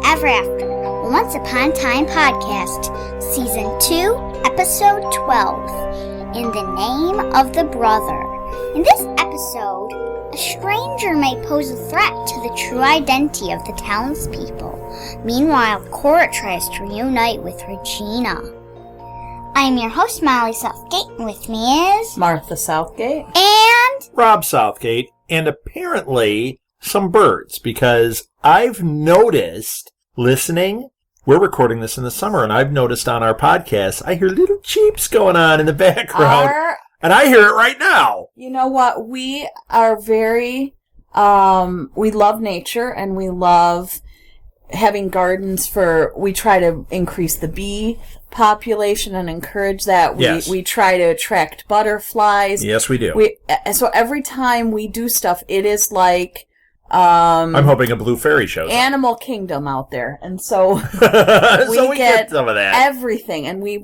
Ever After, a Once Upon a Time podcast, Season 2, Episode 12, In the Name of the Brother. In this episode, a stranger may pose a threat to the true identity of the townspeople. Meanwhile, Cora tries to reunite with Regina. I'm your host, Molly Southgate, and with me is... Martha Southgate. And... Rob Southgate, and apparently some birds, because I've noticed, listening, we're recording this in the summer, and I've noticed on our podcast, I hear little cheeps going on in the background, and I hear it right now. You know what? We are very, we love nature, and we love having gardens we try to increase the bee population and encourage that. Yes. We try to attract butterflies. Yes, we do. So every time we do stuff, it is like, I'm hoping a blue fairy shows Animal Kingdom out there. And so so we get some of that. Everything. And we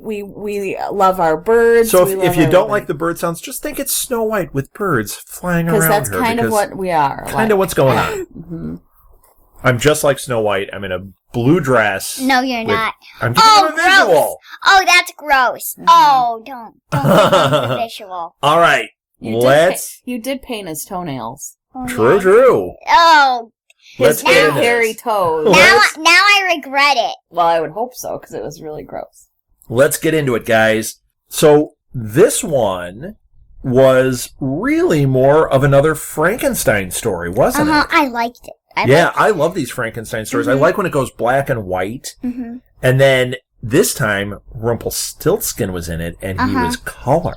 love our birds. So if you don't like the bird sounds, just think it's Snow White with birds flying around her. Because that's kind of what we are. Kind of what's going on. Mm-hmm. I'm just like Snow White. I'm in a blue dress. No, you're not. I'm giving you a visual. Gross. Oh, that's gross. Mm-hmm. Oh, don't make the visual. All right. You did paint his toenails. Oh, True. Oh. Let's get into hairy this. toes. Now I regret it. Well, I would hope so, because it was really gross. Let's get into it, guys. So this one was really more of another Frankenstein story, wasn't it? I liked it. I love these Frankenstein stories. Mm-hmm. I like when it goes black and white. Mm-hmm. And then this time, Rumpelstiltskin was in it, and he was color.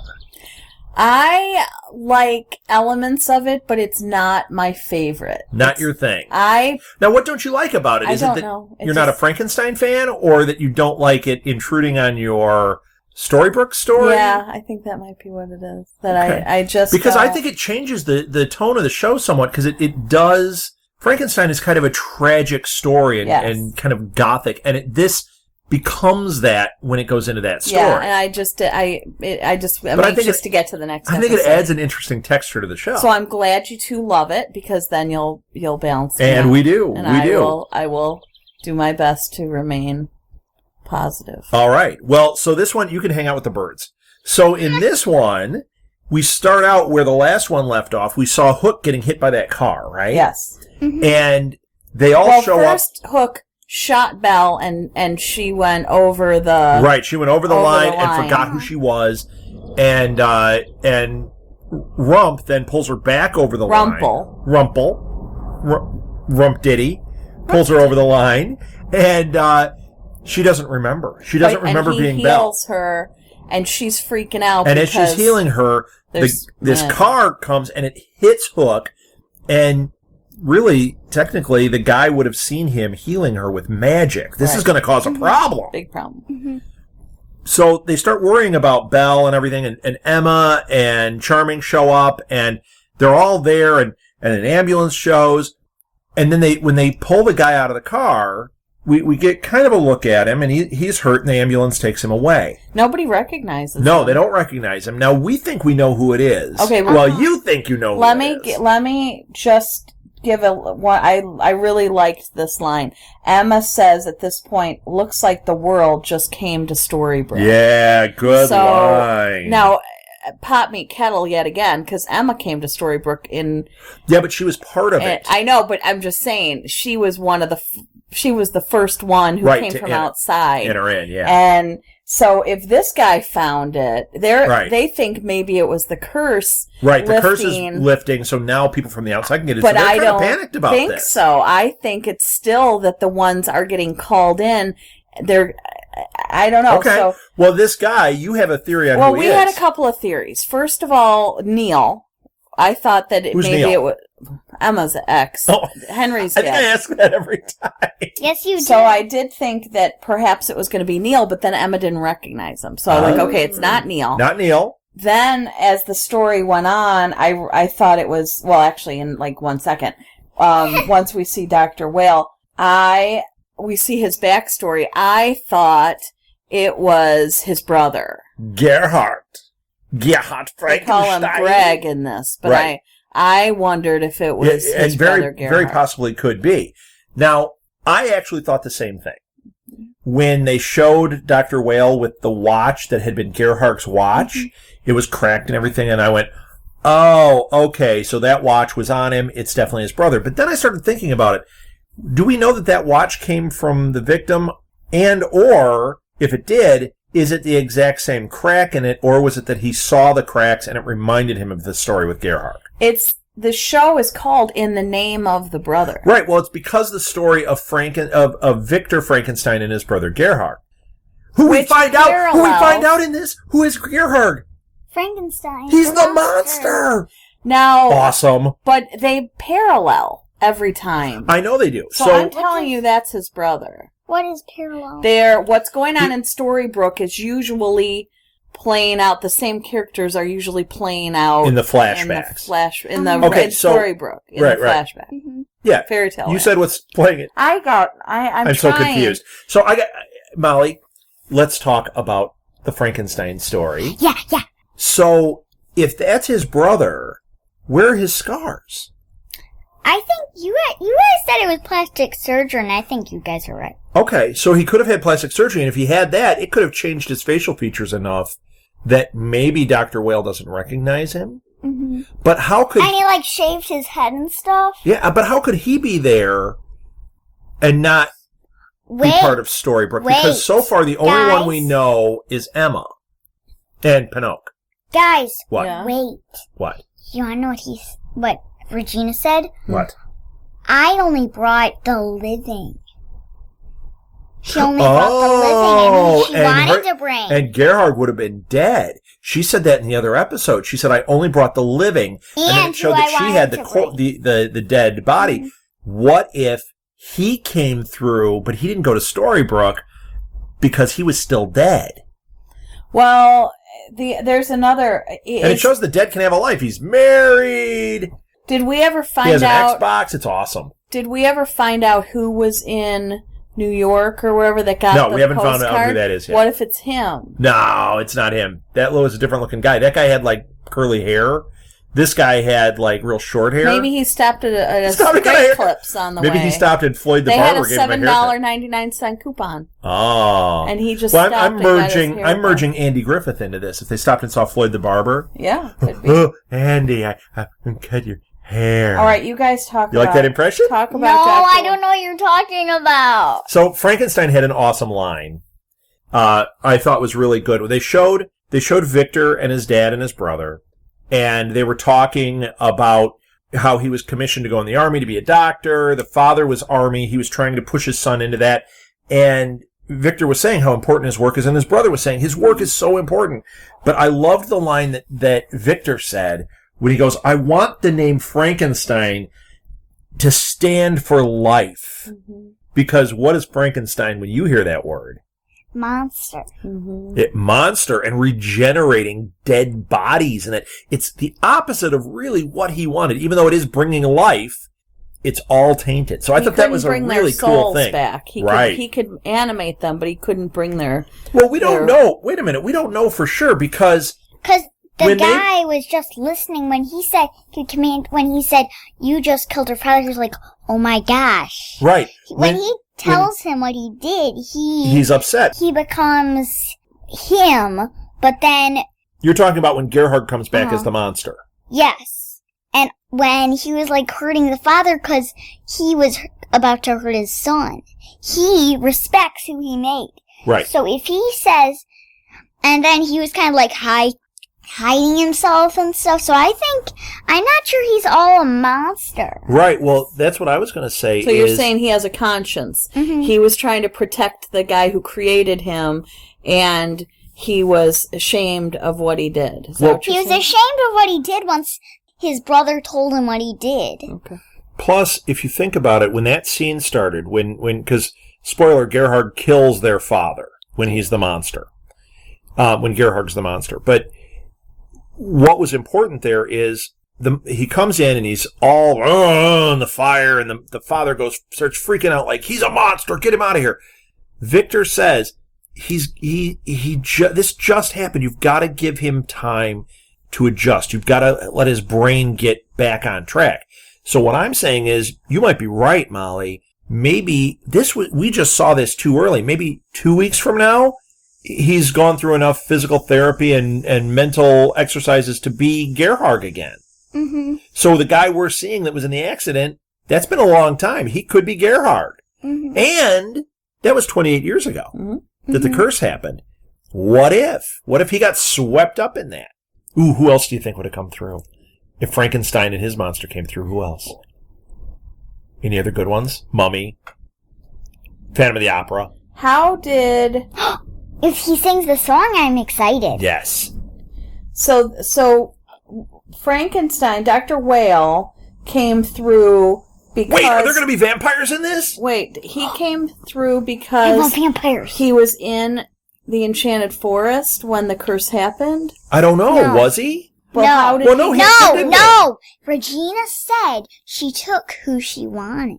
I like elements of it, but it's not my favorite. Not your thing. Now, what don't you like about it? Is it that you're not a Frankenstein fan, or that you don't like it intruding on your Storybrooke story? Yeah, I think that might be what it is. Because I think it changes the tone of the show somewhat, because it does... Frankenstein is kind of a tragic story and kind of gothic, and this becomes that when it goes into that story. Yeah, and I'm anxious to get to the next episode. I think it adds an interesting texture to the show. So I'm glad you two love it, because then you'll balance it out. And we do. And I will do my best to remain positive. All right. Well, so this one, you can hang out with the birds. So in this one, we start out where the last one left off. We saw Hook getting hit by that car, right? Yes. Mm-hmm. And they all show up. First, Hook shot Belle, and she went over the... Right, she went over the line and forgot who she was. And Rump then pulls her back over the line. Rump Diddy pulls her over the line. And she doesn't remember. She doesn't remember being Belle. And he heals her, and she's freaking out. And as she's healing her, this car comes and it hits Hook, and really, technically, the guy would have seen him healing her with magic. This is going to cause a problem. Big problem. Mm-hmm. So they start worrying about Belle and everything, and Emma and Charming show up, and they're all there, and an ambulance shows. And then when they pull the guy out of the car, we get kind of a look at him, and he's hurt, and the ambulance takes him away. Nobody recognizes him. No, they don't recognize him. Now, we think we know who it is. Okay, well, you think you know who it is. Let me just... I really liked this line. Emma says at this point, looks like the world just came to Storybrooke. Yeah, good line. Now, pot meet kettle yet again, because Emma came to Storybrooke in... Yeah, but she was part of it. I know, but I'm just saying, she was she was the first one who came from outside. Enter in, yeah. And... So if this guy found it, they think maybe it was the curse. Right, the curse is lifting, so now people from the outside can get it. But so they're I don't panicked about think this. so. I think it's still that the ones are getting called in. I don't know. Okay. So, well, this guy, you have a theory on who he is. Well, we had a couple of theories. First of all, Neil. I thought that Who's Neil? it was Emma's ex. Oh, Henry's I think I ask that every time. Yes, you did. So I did think that perhaps it was going to be Neil, but then Emma didn't recognize him. So I was like, okay, it's not Neil. Not Neil. Then, as the story went on, I thought it was, well, actually, in like 1 second, once we see Dr. Whale, we see his backstory. I thought it was his brother. Gerhard Frankenstein. They call him Greg in this, but right. I wondered if it was his brother Gerhard. Very possibly could be. Now, I actually thought the same thing. When they showed Dr. Whale with the watch that had been Gerhardt's watch, it was cracked and everything, and I went, oh, okay, so that watch was on him. It's definitely his brother. But then I started thinking about it. Do we know that that watch came from the victim? And or, if it did, is it the exact same crack in it, or was it that he saw the cracks and it reminded him of the story with Gerhardt? The show is called In the Name of the Brother. Right, well, it's because the story of Victor Frankenstein and his brother Gerhardt. Who we find out in this? Who is Gerhardt? Frankenstein. He's the monster. Now, awesome. But they parallel every time. I know they do. So I'm telling you, that's his brother. What is parallel? What's going on in Storybrooke is usually playing out. The same characters are usually playing out in the flashbacks. In Storybrooke. In the flashback. Mm-hmm. Yeah. Fairy tale. You said what's playing it. I'm so confused. So Molly, let's talk about the Frankenstein story. Yeah. So if that's his brother, where are his scars? I think you guys said it was plastic surgery, and I think you guys are right. Okay, so he could have had plastic surgery, and if he had that, it could have changed his facial features enough that maybe Dr. Whale doesn't recognize him. Mm-hmm. But how could... And he, shaved his head and stuff? Yeah, but how could he be there and not be part of Storybrooke? Because so far, the only one we know is Emma and Pinocchio. Guys, what? Yeah. Wait. What? You want to know what Regina said? What? I only brought the living. She only brought the living, and she wanted to bring. And Gerhard would have been dead. She said that in the other episode. She said, I only brought the living. And then it showed that she had the dead body. Mm-hmm. What if he came through, but he didn't go to Storybrooke because he was still dead? Well, there's another... And it shows the dead can have a life. He's married. Did we ever find out... He has an Xbox. It's awesome. Did we ever find out who was in New York or wherever that got No, we haven't found out who that is yet. What if it's him? No, it's not him. That was a different looking guy. That guy had curly hair. This guy had real short hair. Maybe he stopped at a cigarette clips on the way. Maybe he stopped at Floyd the barber. They had a $7.99 coupon. Oh, and he just stopped. I'm merging Andy Griffith into this. If they stopped and saw Floyd the barber, yeah. Oh, Andy, I cut your hair. All right, you guys talk. You like that impression? Talk about. No, I don't know what you're talking about. So Frankenstein had an awesome line. I thought was really good. They showed Victor and his dad and his brother. And they were talking about how he was commissioned to go in the army to be a doctor. The father was army. He was trying to push his son into that. And Victor was saying how important his work is, and his brother was saying his work is so important. But I loved the line that Victor said when he goes, I want the name Frankenstein to stand for life. Mm-hmm. Because what is Frankenstein when you hear that word? Monster. Mm-hmm. Monster and regenerating dead bodies. And it's the opposite of really what he wanted. Even though it is bringing life, it's all tainted. So I thought that was a really cool thing. Back. He could animate them, but he couldn't bring their... Well, we don't know. Wait a minute. We don't know for sure because the guy was just listening when he said, you just killed her father. He was like, oh my gosh. Right. When he tells him what he did, he's upset. He becomes him, but then... You're talking about when Gerhard comes back as the monster. Yes. And when he was hurting the father because he was about to hurt his son, he respects who he made. Right. So if he says... And then he was kind of hiding himself and stuff. So I'm not sure he's all a monster. Right. Well, that's what I was going to say. So you're saying he has a conscience. Mm-hmm. He was trying to protect the guy who created him, and he was ashamed of what he did. He was ashamed of what he did once his brother told him what he did. Okay. Plus, if you think about it, when that scene started, because spoiler, Gerhard kills their father when he's the monster. When Gerhard's the monster, but what was important there is he comes in and he's all in the fire, and the father starts freaking out like he's a monster. Get him out of here. Victor says this just happened. You've got to give him time to adjust. You've got to let his brain get back on track. So what I'm saying is, you might be right, Molly. maybe we just saw this too early. Maybe 2 weeks from now, he's gone through enough physical therapy and mental exercises to be Gerhardt again. Mm-hmm. So the guy we're seeing that was in the accident, that's been a long time. He could be Gerhardt. Mm-hmm. And that was 28 years ago that the curse happened. What if? What if he got swept up in that? Ooh, who else do you think would have come through? If Frankenstein and his monster came through, who else? Any other good ones? Mummy. Phantom of the Opera. How did... If he sings the song, I'm excited. Yes. So Frankenstein, Dr. Whale, came through because... Wait, are there going to be vampires in this? Wait, he came through I because love vampires. he was in the Enchanted Forest when the curse happened? I don't know. No. Was he? Well, No. how did Well, no, he... he- No. Regina said she took who she wanted.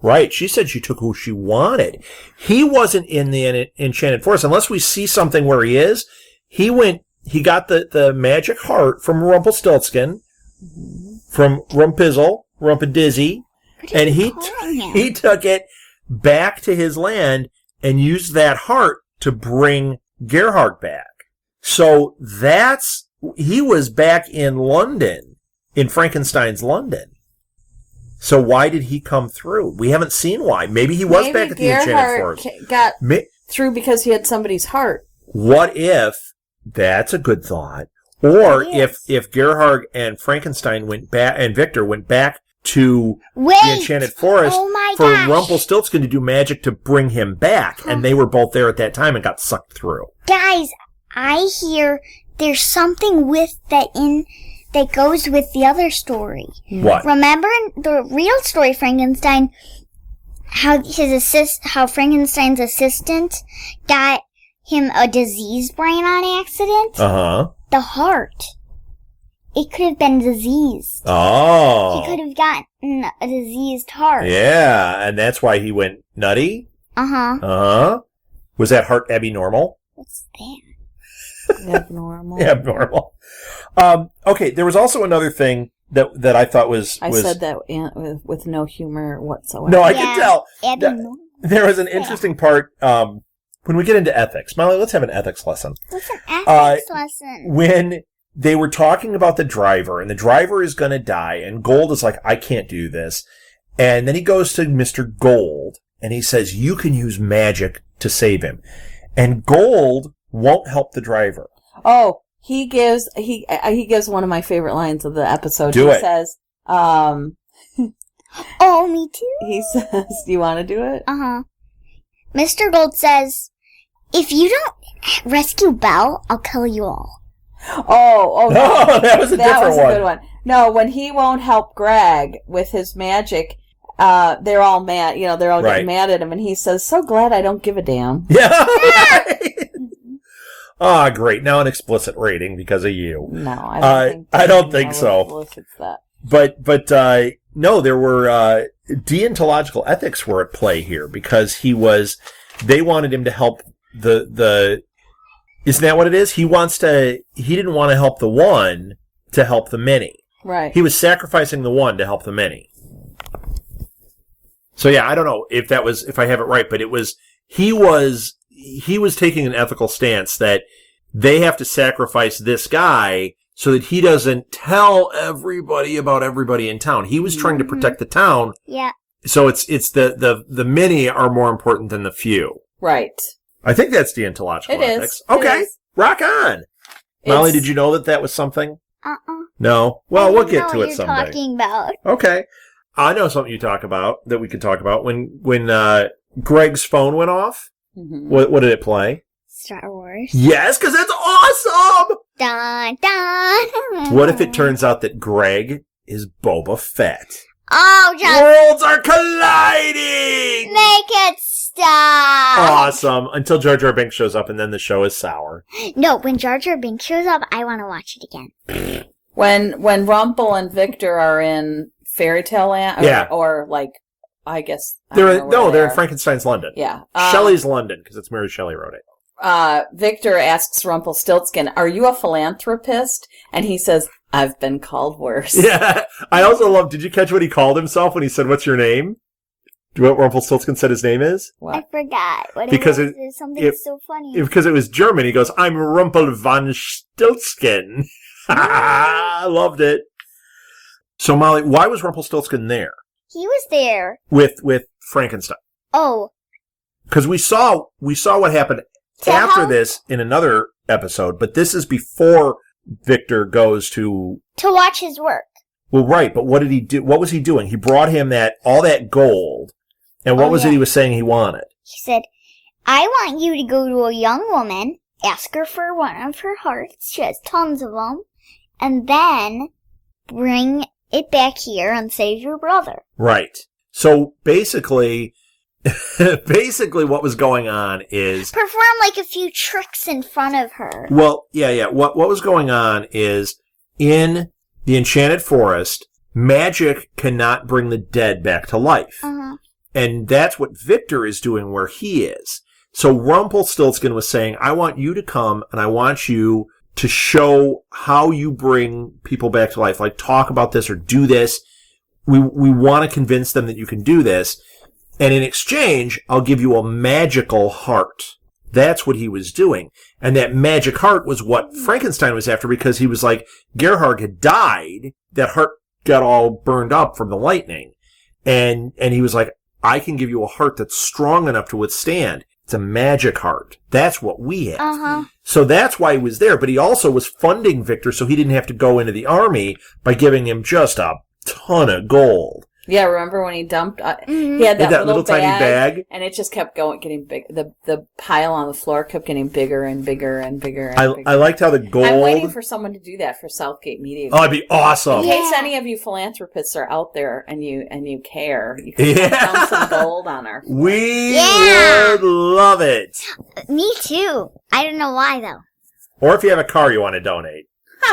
Right. She said she took who she wanted. He wasn't in the Enchanted Forest unless we see something where he is. He got the magic heart from Rumpelstiltskin, from Rumpadizzy, and he took it back to his land and used that heart to bring Gerhardt back. So he was back in London, in Frankenstein's London. So why did he come through? We haven't seen why. Maybe he was back at the Enchanted Forest. Got through because he had somebody's heart. What if, that's a good thought, or if Gerhardt and Frankenstein went back, and Victor went back to the Enchanted Forest for Rumpelstiltskin to do magic to bring him back, and they were both there at that time and got sucked through. Guys, I hear there's something with that goes with the other story. What? Remember in the real story, Frankenstein, how Frankenstein's assistant got him a diseased brain on accident? Uh-huh. The heart. It could have been diseased. Oh. He could have gotten a diseased heart. Yeah, and that's why he went nutty? Uh-huh. Uh-huh. Was that heart abnormal? What's that? Abnormal. Abnormal. Okay, there was also another thing that I thought was... I said that with no humor whatsoever. No, I can tell. Abnormal. There was an interesting part when we get into ethics. Molly, let's have an ethics lesson. What's an ethics lesson? When they were talking about the driver, and the driver is going to die, and Gold is like, I can't do this. And then he goes to Mr. Gold, and he says, you can use magic to save him. And Gold won't help the driver. Oh, he gives one of my favorite lines of the episode. He says, oh, me too. He says, do you want to do it? Uh-huh. Mr. Gold says, if you don't rescue Belle, I'll kill you all. Oh, no, that was a different one. A good one. No, when he won't help Greg with his magic, they're all mad. You know, they're all getting mad at him, and he says, so glad I don't give a damn. Yeah, right. Ah, great. Now an explicit rating because of you. No, I don't think so. That. But no, there were deontological ethics were at play here because they wanted him to help the isn't that what it is? He didn't want to help the one to help the many. Right. He was sacrificing the one to help the many. So yeah, I don't know if I have it right, but he was taking an ethical stance that they have to sacrifice this guy so that he doesn't tell everybody about everybody in town. He was trying to protect the town. Yeah. So it's the many are more important than the few. Right. I think that's deontological ethics. Is. Okay. Rock on. Molly, did you know that was something? No? Well, we'll get to it someday. What are you talking about? Okay. I know something you talk about that we could talk about. When Greg's phone went off, what did it play? Star Wars. Yes, because that's awesome! Dun, dun. What if it turns out that Greg is Boba Fett? Oh, just worlds are colliding! make it stop! Awesome. Until Jar Jar Binks shows up and then the show is sour. No, when Jar Jar Binks shows up, I want to watch it again. When Rumpel and Victor are in Fairy Tale Land, or like, I guess... they're in Frankenstein's London. Yeah. Shelley's London, because it's Mary Shelley wrote it. Victor asks Rumpelstiltskin, are you a philanthropist? And he says, I've been called worse. Yeah. I also love, did you catch what he called himself when he said, what's your name? Do you know what Rumpelstiltskin said his name is? What? I forgot what Because it was. It was something so funny. Because it was German. He goes, I'm Rumpel von Stiltskin. I loved it. So, Molly, why was Rumpelstiltskin there? He was there. With Frankenstein. Oh. Because we saw what happened after this in another episode, but this is before Victor goes to watch his work. Well, right, but what did he do? What was he doing? He brought him all that gold, and what was it he was saying he wanted? He said, I want you to go to a young woman, ask her for one of her hearts, she has tons of them, and then bring it back here and save your brother. Right. So basically what was going on is perform like a few tricks in front of her. Well, yeah. What was going on is in the Enchanted Forest, magic cannot bring the dead back to life. Uh-huh. And that's what Victor is doing where he is. So Rumpelstiltskin was saying, I want you to come and I want you to show how you bring people back to life. Like talk about this or do this. We want to convince them that you can do this. And in exchange, I'll give you a magical heart. That's what he was doing. And that magic heart was what Frankenstein was after because he was like, Gerhardt had died. That heart got all burned up from the lightning. And he was like, I can give you a heart that's strong enough to withstand. It's a magic heart. That's what we have. Uh-huh. So that's why he was there. But he also was funding Victor so he didn't have to go into the army by giving him just a ton of gold. Yeah, remember when he dumped? He had that little tiny bag, and it just kept getting big. The pile on the floor kept getting bigger and bigger and bigger. And bigger. I liked how the gold. I'm waiting for someone to do that for Southgate Media. Oh, it'd be awesome! In case any of you philanthropists are out there and you care, you can dump some gold on her. We would love it. Me too. I don't know why though. Or if you have a car you want to donate.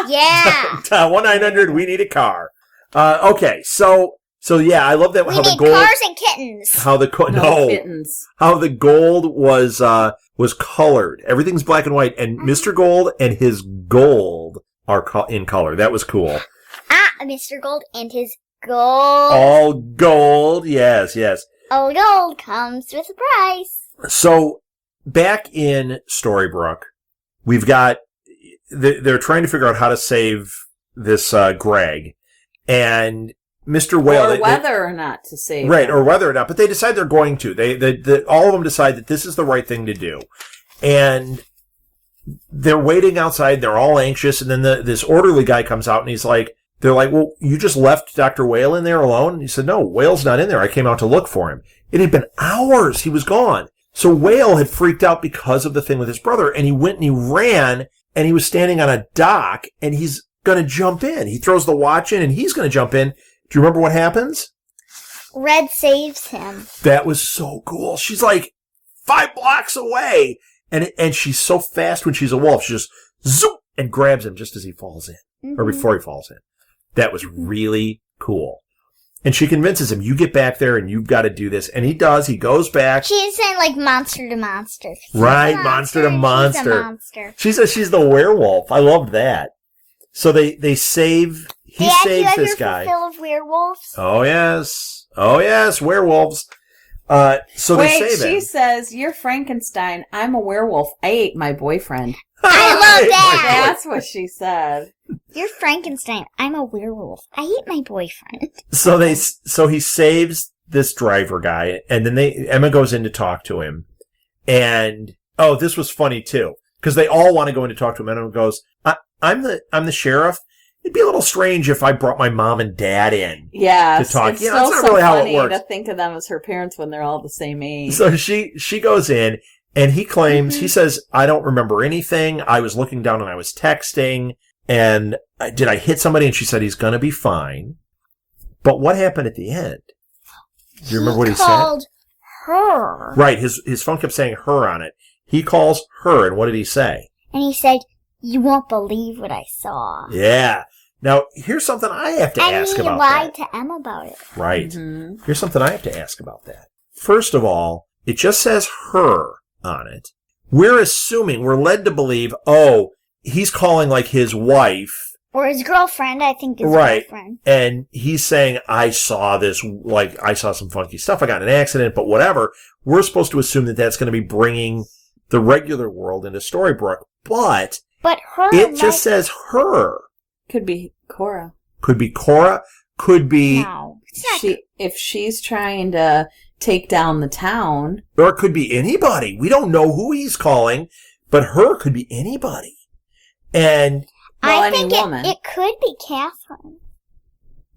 Yeah. 1-900. We need a car. Okay, So yeah, I love that. We how need the gold, cars and kittens. How the kittens. How the gold was colored. Everything's black and white, and Mr. Gold and his gold are in color. That was cool. Mr. Gold and his gold. All gold. Yes. All gold comes with a price. So back in Storybrooke, we've got they're trying to figure out how to save this Greg and. Mr. Whale, or whether or not to save right, him. or whether or not, but they decide they're going to. They all of them decide that this is the right thing to do, and they're waiting outside. They're all anxious, and then this orderly guy comes out, and they're like, well, you just left Dr. Whale in there alone? And he said, no, Whale's not in there. I came out to look for him. It had been hours. He was gone. So Whale had freaked out because of the thing with his brother, and he went and he ran, and he was standing on a dock, and he's going to jump in. He throws the watch in, and he's going to jump in. Do you remember what happens? Red saves him. That was so cool. She's like 5 blocks away. And she's so fast when she's a wolf. She just zoop and grabs him just as he falls in. Or before he falls in. That was really cool. And she convinces him, you get back there and you've got to do this. And he does. He goes back. She's saying like monster to monster. Right, monster to monster. She's a monster. She says she's the werewolf. I loved that. So they save... He saves this guy. Fill of werewolves? Oh yes, werewolves. So they save him. She says, "You're Frankenstein. I'm a werewolf. I ate my boyfriend." I love that. That's what she said. You're Frankenstein. I'm a werewolf. I ate my boyfriend. So he saves this driver guy, and then Emma goes in to talk to him, and this was funny too because they all want to go in to talk to him, and Emma goes, "I'm the sheriff." It'd be a little strange if I brought my mom and dad in to talk. It's that's still not so really how it funny works. to think of them as her parents when they're all the same age. So she goes in, and he claims, he says, I don't remember anything. I was looking down and I was texting, and did I hit somebody? And she said, he's going to be fine. But what happened at the end? Do you remember what he said? He called her. Right, his phone kept saying her on it. He calls her, and what did he say? And he said, you won't believe what I saw. Yeah. Now, here's something I have to ask about that. And he lied to Emma about it. Right. Mm-hmm. Here's something I have to ask about that. First of all, it just says her on it. We're led to believe, he's calling like his wife Or his girlfriend, I think his right. girlfriend. And he's saying, I saw this, like, I saw some funky stuff. I got in an accident, but whatever. We're supposed to assume that that's going to be bringing the regular world into Storybrooke. But her it just says her. Could be Cora. Could be Cora. Could be... No. It's not If she's trying to take down the town. Or it could be anybody. We don't know who he's calling, but her could be anybody. And... Well, I any think woman. it could be Catherine.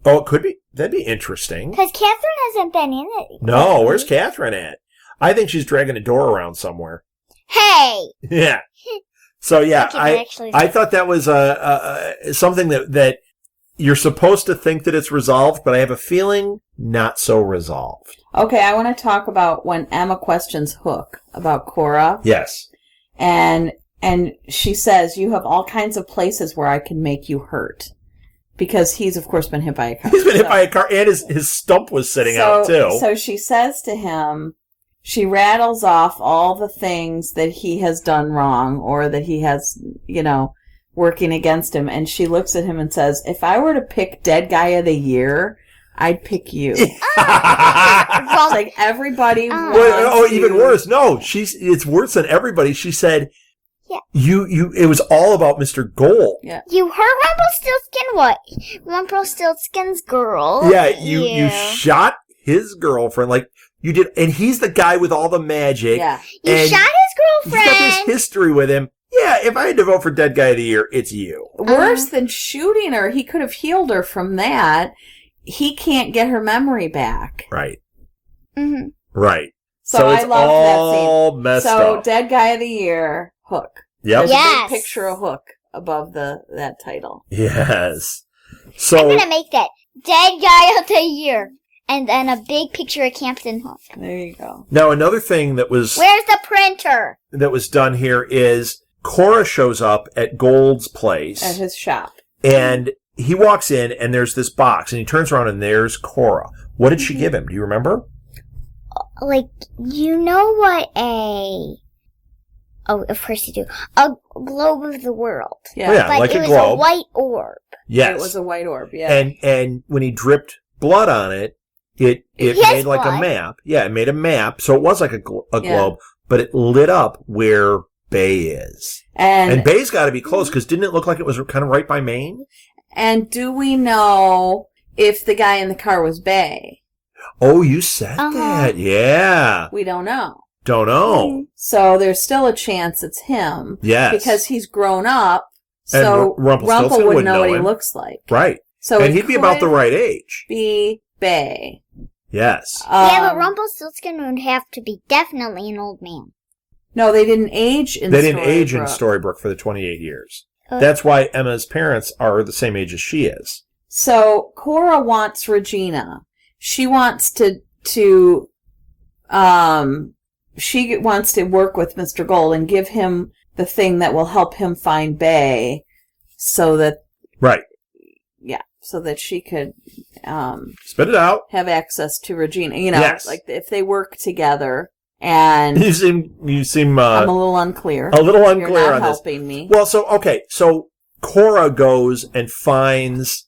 Oh, it could be. That'd be interesting. Because Catherine hasn't been in it. No, where's Catherine at? I think she's dragging a door around somewhere. Hey! Yeah. So yeah, I thought that was something that you're supposed to think that it's resolved, but I have a feeling not so resolved. Okay, I want to talk about when Emma questions Hook about Cora. Yes. And she says, you have all kinds of places where I can make you hurt. Because he's, of course, been hit by a car. He's been hit by a car, and his stump was sitting out, too. So she says to him, she rattles off all the things that he has done wrong, or that he has, working against him. And she looks at him and says, if I were to pick Dead Guy of the Year, I'd pick you. It's like everybody wants even worse. No, it's worse than everybody. She said, yeah. It was all about Mr. Gold. Yeah. You heard Rumpelstiltskin's girl. Yeah, you shot his girlfriend, like you did, and he's the guy with all the magic. Yeah. You shot his girlfriend. He's got this history with him. Yeah, if I had to vote for Dead Guy of the Year, it's you. Worse than shooting her, he could have healed her from that. He can't get her memory back. Right. Mm-hmm. Right. So it's I love all that scene. Messed so up. Dead Guy of the Year, Hook. Yep. There's Yes. a big picture of Hook above that title. Yes. So I'm gonna make that Dead Guy of the Year, and then a big picture of Captain Hook. There you go. Now another thing that was Where's the printer? that was done here is Cora shows up at Gold's place At his shop. and he walks in and there's this box and he turns around and there's Cora. What did she give him? Do you remember? Like, you know what Oh, of course you do. A globe of the world. Yeah. Oh, yeah. But like it a was globe. a white orb. Yes. It was a white orb, yeah. And when he dripped blood on it, it His made like a blood. map. Yeah, it made a map. So it was like a Yeah. globe, but it lit up where Bay is. And Bay's got to be close because didn't it look like it was kind of right by Maine? And do we know if the guy in the car was Bay? Oh, you said Uh-huh. that. Yeah. We don't know. Don't know. So there's still a chance it's him. Yes. Because he's grown up, And so Rumpelstiltskin Rumple would wouldn't know what he him. looks like. Right. So and it he'd be about the could right age. Be Bay. Yes. Yeah, but Rumpelstiltskin would have to be definitely an old man. No, they didn't age in They didn't age in Storybrooke. Storybrooke for the 28 years. That's why Emma's parents are the same age as she is. So Cora wants Regina. She wants to she wants to work with Mr. Gold and give him the thing that will help him find Bay, so that Right. so that she could Spit it out. have access to Regina. Yes. Like if they work together. And You seem I'm a little unclear. a little You're unclear not on this. helping me. Well, so Cora goes and finds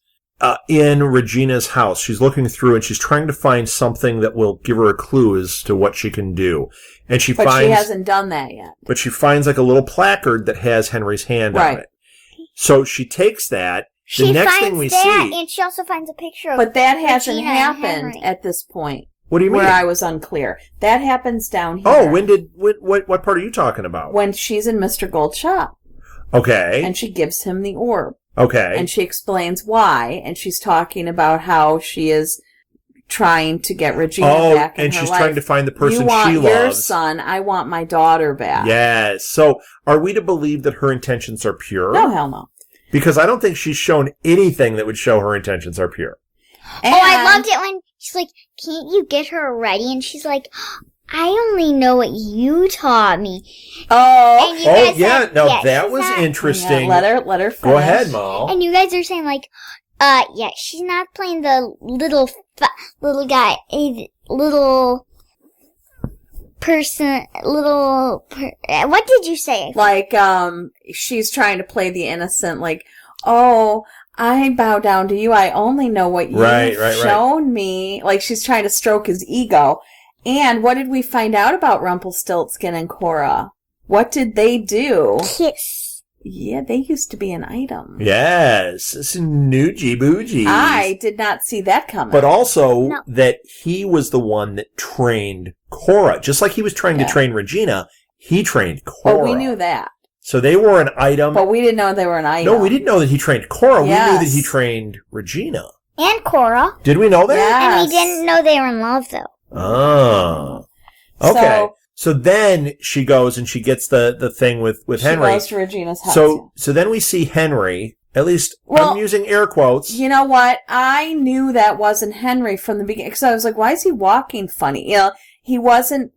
in Regina's house. She's looking through and she's trying to find something that will give her a clue as to what she can do. And she But finds, she hasn't done that yet. but she finds like a little placard that has Henry's hand on Right. it. So she takes that. The She next finds thing we that, see, and she also finds a picture of But that hasn't Regina and happened Henry. at this point. what do you mean? Where I was unclear. That happens down here. Oh, what part are you talking about? When she's in Mr. Gold's shop. Okay. And she gives him the orb. Okay. And she explains why. And she's talking about how she is trying to get Regina back in and her she's life. trying to find the person you want she your loves. son, I want my daughter back. Yes. So are we to believe that her intentions are pure? No, hell no. Because I don't think she's shown anything that would show her intentions are pure. And Oh, I loved it when she's like, can't you get her ready? And she's like, I only know what you taught me. Oh, And you guys said, that she's was not- interesting. let her finish. Go ahead, Mal. And you guys are saying like, she's not playing the little guy, little person, what did you say? Like, she's trying to play the innocent, like, oh, I bow down to you. I only know what you've shown me. Like, she's trying to stroke his ego. And what did we find out about Rumpelstiltskin and Cora? What did they do? Kiss. Yeah, they used to be an item. Yes. It's Noogie Boogie. I did not see that coming. But also that he was the one that trained Cora. Just like he was trying to train Regina, he trained Cora. But we knew that. So they were an item. But we didn't know they were an item. No, we didn't know that he trained Cora. Yes. We knew that he trained Regina. And Cora. Did we know that? Yes. And we didn't know they were in love, though. Oh. Okay. So then she goes and she gets the thing with Henry. She goes to Regina's house. So then we see Henry, at least I'm using air quotes. You know what? I knew that wasn't Henry from the beginning. Because I was like, why is he walking funny? You know, he wasn't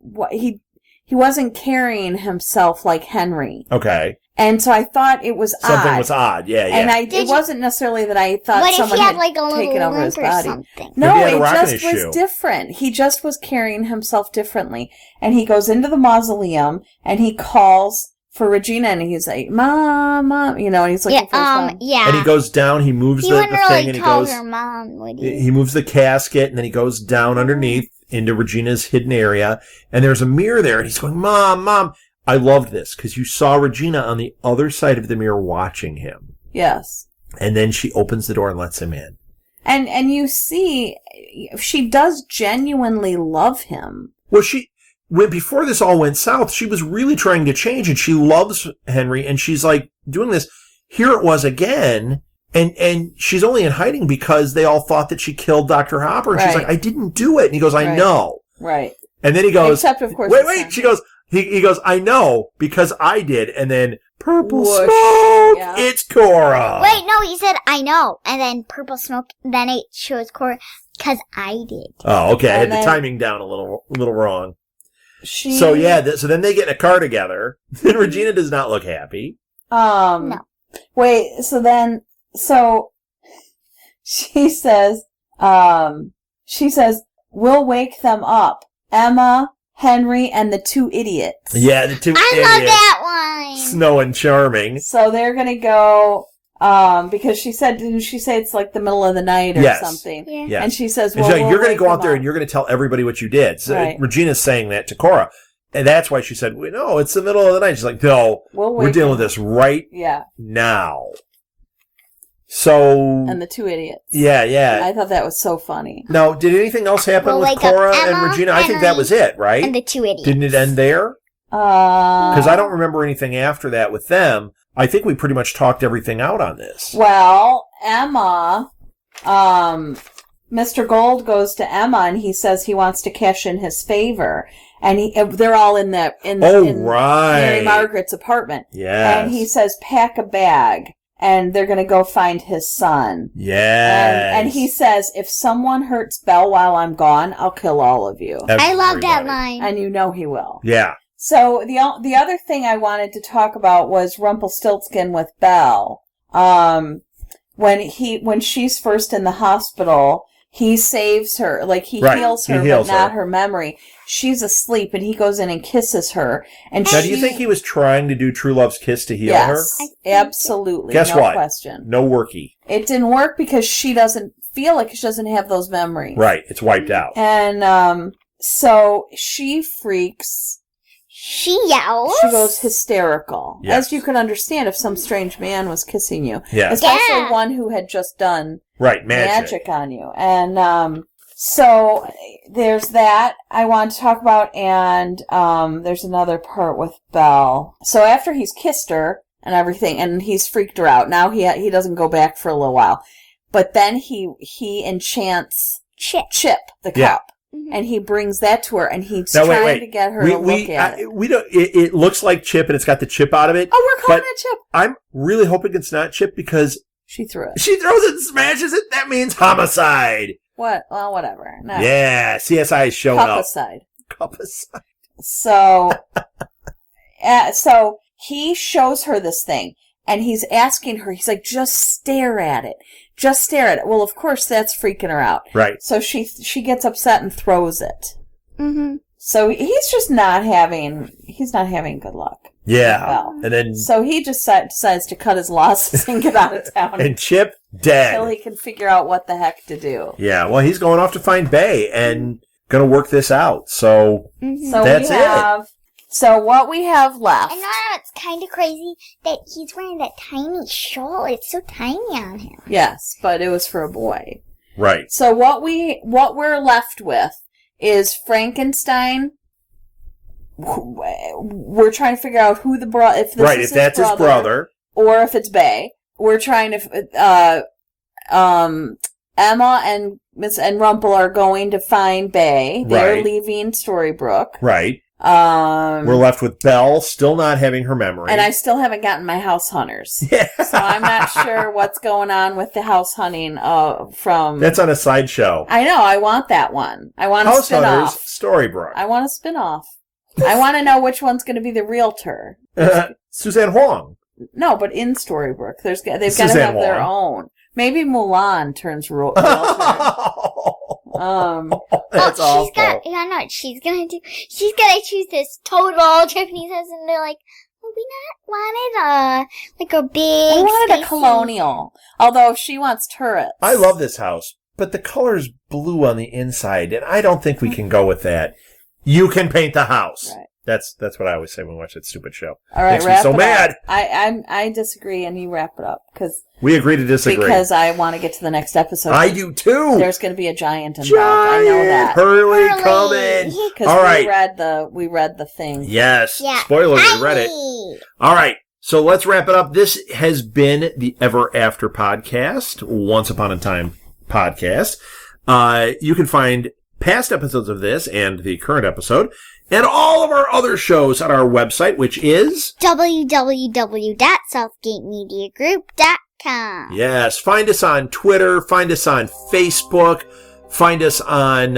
carrying himself like Henry. Okay. And so I thought it was odd. Something was odd, yeah. And it wasn't necessarily that I thought someone had taken over his body. No, it just was different. He just was carrying himself differently. And he goes into the mausoleum and he calls for Regina and he's like, Mom, Mom, you know, and he's looking for his mom. Yeah. And he goes down, he moves the thing and he goes, her mom, would he moves the casket and then he goes down underneath into Regina's hidden area. And there's a mirror there and he's going, Mom, Mom. I loved this because you saw Regina on the other side of the mirror watching him. Yes. And then she opens the door and lets him in. And you see, she does genuinely love him. Well, before this all went south, she was really trying to change and she loves Henry and she's like doing this. Here it was again. And she's only in hiding because they all thought that she killed Dr. Hopper. And she's like, I didn't do it. And he goes, I know. Right. And then he goes, except of course. Wait. She goes, He goes, I know, because I did, and then purple smoke, it's Cora. Wait, no, he said, I know, and then purple smoke, then it shows Cora, because I did. Oh, okay, I had the timing down a little wrong. So then they get in a car together, and Regina does not look happy. No. Wait, so she says, we'll wake them up. Emma, Henry, and the two idiots. Yeah, the two idiots. I love that one. Snow and Charming. So they're going to go, because didn't she say it's like the middle of the night or something? Yeah. Yes. And she says, you're going to go out there and you're going to tell everybody what you did. So Regina's saying that to Cora. And that's why she said, no, it's the middle of the night. She's like, no, we're dealing with this right now. So. And the two idiots. Yeah. I thought that was so funny. Now, did anything else happen with Cora and Regina? I think that was it, right? And the two idiots. Didn't it end there? Because I don't remember anything after that with them. I think we pretty much talked everything out on this. Well, Emma, Mr. Gold goes to Emma and he says he wants to cash in his favor. And they're all in Mary Margaret's apartment. Yes. And he says, pack a bag. And they're going to go find his son. Yes. And he says, if someone hurts Belle while I'm gone, I'll kill all of you. I love that line. And you know he will. Yeah. So the other thing I wanted to talk about was Rumpelstiltskin with Belle. When she's first in the hospital, he saves her, like he heals her, but not her memory. She's asleep, and he goes in and kisses her. And now, do you think he was trying to do True Love's kiss to heal her? Yes, absolutely. Guess no what? Question. No worky. It didn't work because she doesn't feel like she doesn't have those memories. Right, it's wiped out. And so she freaks. She yells. She goes hysterical. Yes. As you can understand if some strange man was kissing you. Yes. Especially one who had just done magic on you. And so there's that I want to talk about, and there's another part with Belle. So after he's kissed her and everything, and he's freaked her out, now he doesn't go back for a little while. But then he enchants Chip the cup. And he brings that to her, and he's trying to get her to look at it. We don't. It looks like Chip, and it's got the chip out of it. Oh, we're calling it Chip. I'm really hoping it's not Chip because she threw it. She throws it and smashes it. That means homicide. What? Well, whatever. No. Yeah, CSI is showing up. Cup-aside. So, so he shows her this thing, and he's asking her. He's like, "Just stare at it." Just stare at it. Well, of course, that's freaking her out. Right. So she gets upset and throws it. Mm-hmm. So he's just not having good luck. Yeah. Belle. And then So he just decides to cut his losses and get out of town and Chip dead. until he can figure out what the heck to do. Yeah, well, he's going off to find Bay and going to work this out. So So that's we it. have. So what we have left. And it's kind of crazy that he's wearing that tiny shawl. It's so tiny on him. Yes, but it was for a boy. Right. So what we're left with is Frankenstein. We're trying to figure out who the if this Right, is if that's his brother. or if it's Bay. We're trying to Emma and Miss and Rumple are going to find Bay. They're Right. leaving Storybrooke. Right. We're left with Belle still not having her memory. And I still haven't gotten my house hunters. Yeah. So I'm not sure what's going on with the house hunting from... That's on a sideshow. I know, I want that one. I want a House spin-off. Hunters, Storybrooke. I want a spin-off. I want to know which one's going to be the realtor. Suzanne Huang. No, but in Storybrooke. They've got to Suzanne have their Huang. own. Maybe Mulan turns realtor. That's awful. She's gonna choose this total Japanese house, and they're like, well, we not wanted a big. I wanted a spacey- colonial. Although she wants turrets. I love this house, but the color's blue on the inside, and I don't think we can go with that. You can paint the house. Right. That's what I always say when we watch that stupid show. All right, Makes me wrap so it mad. up. I disagree, and you wrap it up because We agree to disagree. Because I want to get to the next episode. I do too. There's going to be a giant involved. I know that. Hurley coming. Because All right. we read the thing. Yes. Yeah. Spoiler, we read it. Tiny. All right. So let's wrap it up. This has been the Ever After podcast, Once Upon a Time podcast. You can find past episodes of this and the current episode and all of our other shows on our website, which is www.southgatemediagroup.com. Yes. Find us on Twitter. Find us on Facebook. Find us on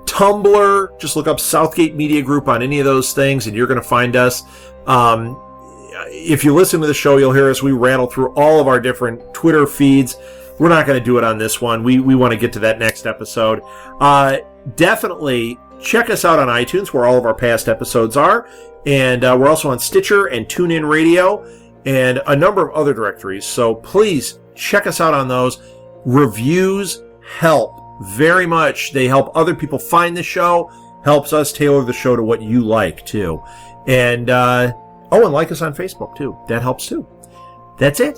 Tumblr. Just look up Southgate Media Group on any of those things, and you're going to find us. If you listen to the show, you'll hear us. We rattle through all of our different Twitter feeds. We're not going to do it on this one. We want to get to that next episode. Definitely check us out on iTunes, where all of our past episodes are. And we're also on Stitcher and TuneIn Radio and a number of other directories. So please check us out on those. Reviews help very much. They help other people find the show, helps us tailor the show to what you like, too. And, and like us on Facebook, too. That helps, too. That's it.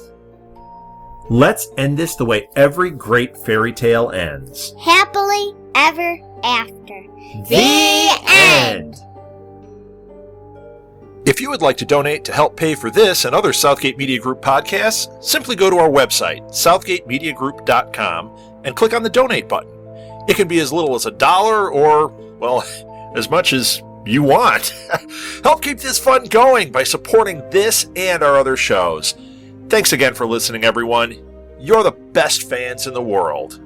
Let's end this the way every great fairy tale ends. Happily ever after. The end. If you would like to donate to help pay for this and other Southgate Media Group podcasts, simply go to our website, southgatemediagroup.com, and click on the donate button. It can be as little as $1 or, well, as much as you want. Help keep this fun going by supporting this and our other shows. Thanks again for listening, everyone. You're the best fans in the world.